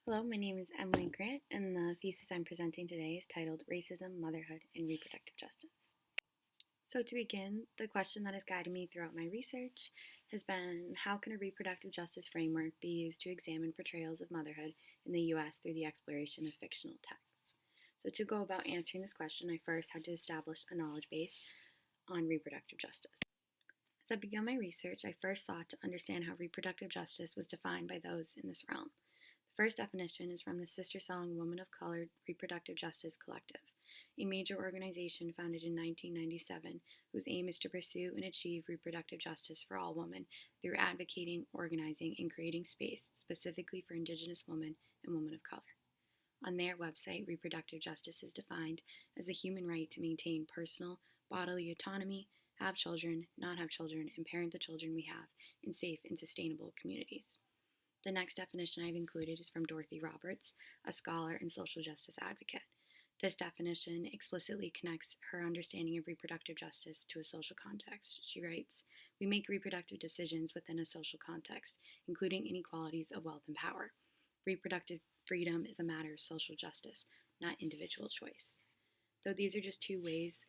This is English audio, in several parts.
Hello, my name is Emily Grant, and the thesis I'm presenting today is titled Racism, Motherhood, and Reproductive Justice. So, to begin, the question that has guided me throughout my research has been how can a reproductive justice framework be used to examine portrayals of motherhood in the U.S. through the exploration of fictional texts? So, to go about answering this question, I first had to establish a knowledge base on reproductive justice. As I began my research, I first sought to understand how reproductive justice was defined by those in this realm. The first definition is from the SisterSong Women of Color Reproductive Justice Collective, a major organization founded in 1997 whose aim is to pursue and achieve reproductive justice for all women through advocating, organizing, and creating space specifically for Indigenous women and women of color. On their website, reproductive justice is defined as the human right to maintain personal, bodily autonomy, have children, not have children, and parent the children we have in safe and sustainable communities. The next definition I've included is from Dorothy Roberts, a scholar and social justice advocate. This definition explicitly connects her understanding of reproductive justice to a social context. She writes, "We make reproductive decisions within a social context, including inequalities of wealth and power. Reproductive freedom is a matter of social justice, not individual choice." Though these are just two ways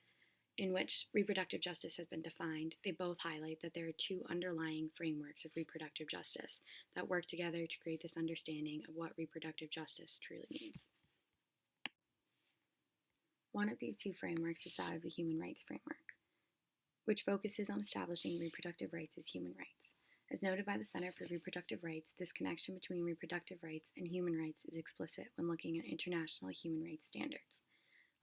in which reproductive justice has been defined, they both highlight that there are two underlying frameworks of reproductive justice that work together to create this understanding of what reproductive justice truly means. One of these two frameworks is that of the human rights framework, which focuses on establishing reproductive rights as human rights. As noted by the Center for Reproductive Rights, this connection between reproductive rights and human rights is explicit when looking at international human rights standards,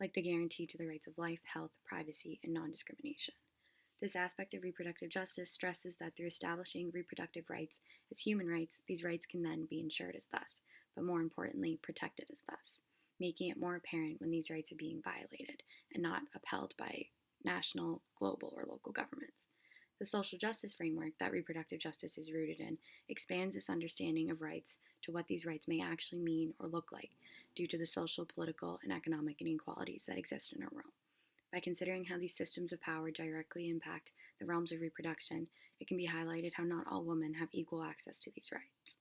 like the guarantee to the rights of life, health, privacy, and non-discrimination. This aspect of reproductive justice stresses that through establishing reproductive rights as human rights, these rights can then be ensured as thus, but more importantly, protected as thus, making it more apparent when these rights are being violated and not upheld by national, global, or local governments. The social justice framework that reproductive justice is rooted in expands this understanding of rights to what these rights may actually mean or look like due to the social, political, and economic inequalities that exist in our world. By considering how these systems of power directly impact the realms of reproduction, it can be highlighted how not all women have equal access to these rights.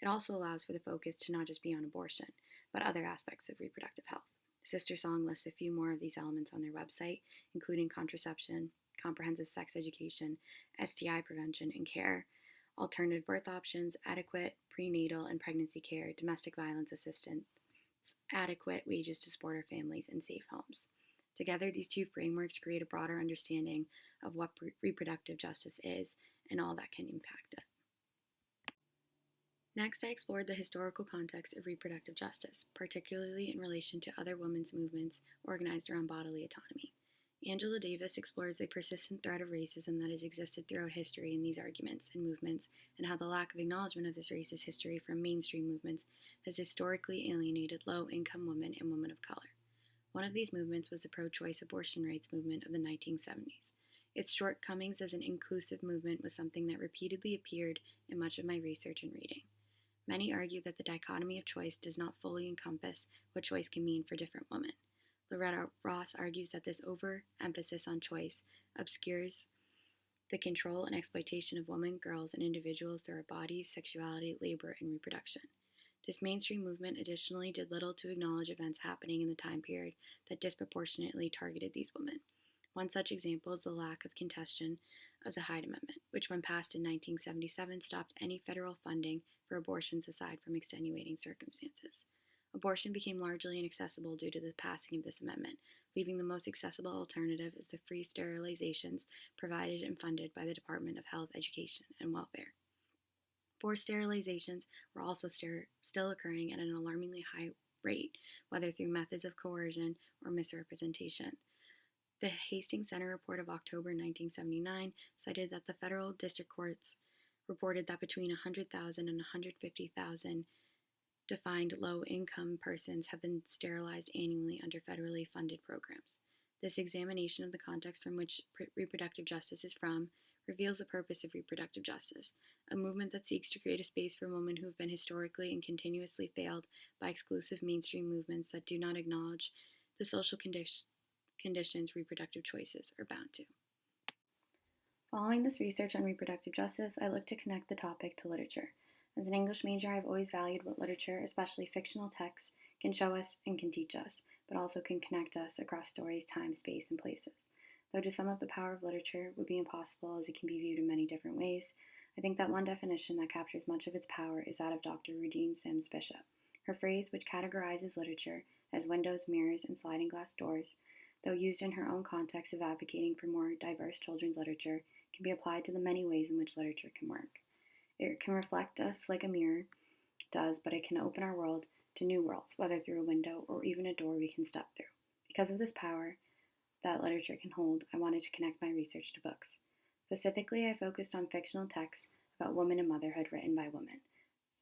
It also allows for the focus to not just be on abortion, but other aspects of reproductive health. SisterSong lists a few more of these elements on their website, including contraception, comprehensive sex education, STI prevention and care, alternative birth options, adequate prenatal and pregnancy care, domestic violence assistance, adequate wages to support our families, and safe homes. Together, these two frameworks create a broader understanding of what reproductive justice is and all that can impact it. Next, I explored the historical context of reproductive justice, particularly in relation to other women's movements organized around bodily autonomy. Angela Davis explores the persistent threat of racism that has existed throughout history in these arguments and movements, and how the lack of acknowledgement of this racist history from mainstream movements has historically alienated low-income women and women of color. One of these movements was the pro-choice abortion rights movement of the 1970s. Its shortcomings as an inclusive movement was something that repeatedly appeared in much of my research and reading. Many argue that the dichotomy of choice does not fully encompass what choice can mean for different women. Loretta Ross argues that this overemphasis on choice obscures the control and exploitation of women, girls, and individuals through our bodies, sexuality, labor, and reproduction. This mainstream movement additionally did little to acknowledge events happening in the time period that disproportionately targeted these women. One such example is the lack of contestation of the Hyde Amendment, which when passed in 1977 stopped any federal funding for abortions aside from extenuating circumstances. Abortion became largely inaccessible due to the passing of this amendment, leaving the most accessible alternative as the free sterilizations provided and funded by the Department of Health, Education, and Welfare. Forced sterilizations were also still occurring at an alarmingly high rate, whether through methods of coercion or misrepresentation. The Hastings Center report of October 1979 cited that the federal district courts reported that between 100,000 and 150,000 defined low-income persons have been sterilized annually under federally funded programs. This examination of the context from which reproductive justice is from reveals the purpose of reproductive justice, a movement that seeks to create a space for women who have been historically and continuously failed by exclusive mainstream movements that do not acknowledge the social conditions reproductive choices are bound to. Following this research on reproductive justice, I looked to connect the topic to literature. As an English major, I've always valued what literature, especially fictional texts, can show us and can teach us, but also can connect us across stories, time, space, and places. Though to sum up the power of literature would be impossible as it can be viewed in many different ways, I think that one definition that captures much of its power is that of Dr. Rudine Sims Bishop. Her phrase, which categorizes literature as windows, mirrors, and sliding glass doors, though used in her own context of advocating for more diverse children's literature, can be applied to the many ways in which literature can work. It can reflect us like a mirror does, but it can open our world to new worlds, whether through a window or even a door we can step through. Because of this power that literature can hold, I wanted to connect my research to books. Specifically, I focused on fictional texts about women and motherhood written by women,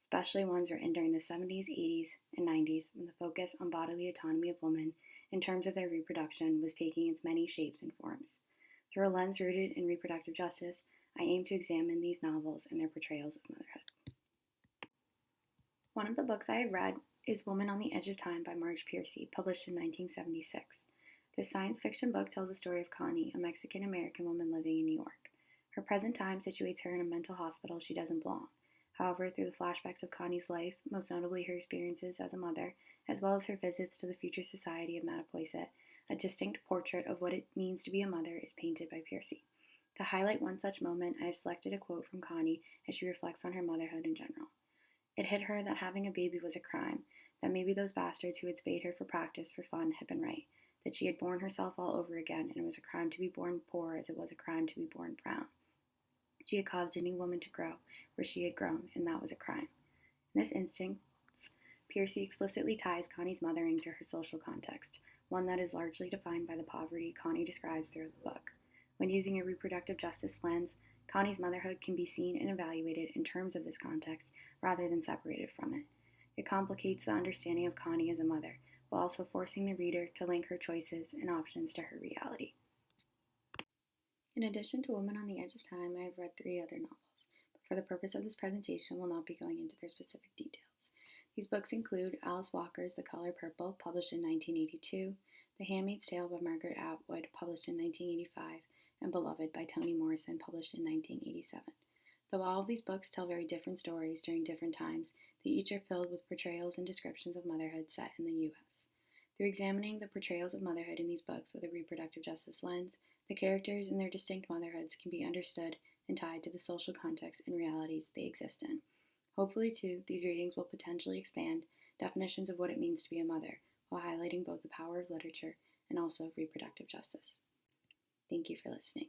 especially ones written during the 70s, 80s, and 90s when the focus on bodily autonomy of women in terms of their reproduction was taking its many shapes and forms. Through a lens rooted in reproductive justice, I aim to examine these novels and their portrayals of motherhood. One of the books I have read is Woman on the Edge of Time by Marge Piercy, published in 1976. This science fiction book tells the story of Connie, a Mexican-American woman living in New York. Her present time situates her in a mental hospital she doesn't belong. However, through the flashbacks of Connie's life, most notably her experiences as a mother, as well as her visits to the future society of Mattapoisett, a distinct portrait of what it means to be a mother is painted by Piercy. To highlight one such moment, I have selected a quote from Connie as she reflects on her motherhood in general. It hit her that having a baby was a crime, that maybe those bastards who had spayed her for practice for fun had been right, that she had born herself all over again, and it was a crime to be born poor as it was a crime to be born brown. She had caused a new woman to grow where she had grown, and that was a crime. In this instance, Piercy explicitly ties Connie's mothering to her social context, one that is largely defined by the poverty Connie describes throughout the book. When using a reproductive justice lens, Connie's motherhood can be seen and evaluated in terms of this context rather than separated from it. It complicates the understanding of Connie as a mother, while also forcing the reader to link her choices and options to her reality. In addition to Woman on the Edge of Time, I have read 3 other novels, but for the purpose of this presentation, we'll not be going into their specific details. These books include Alice Walker's The Color Purple, published in 1982, The Handmaid's Tale by Margaret Atwood, published in 1985, and Beloved by Toni Morrison, published in 1987. Though all of these books tell very different stories during different times, they each are filled with portrayals and descriptions of motherhood set in the U.S. Through examining the portrayals of motherhood in these books with a reproductive justice lens, the characters and their distinct motherhoods can be understood and tied to the social context and realities they exist in. Hopefully, too, these readings will potentially expand definitions of what it means to be a mother, while highlighting both the power of literature and also of reproductive justice. Thank you for listening.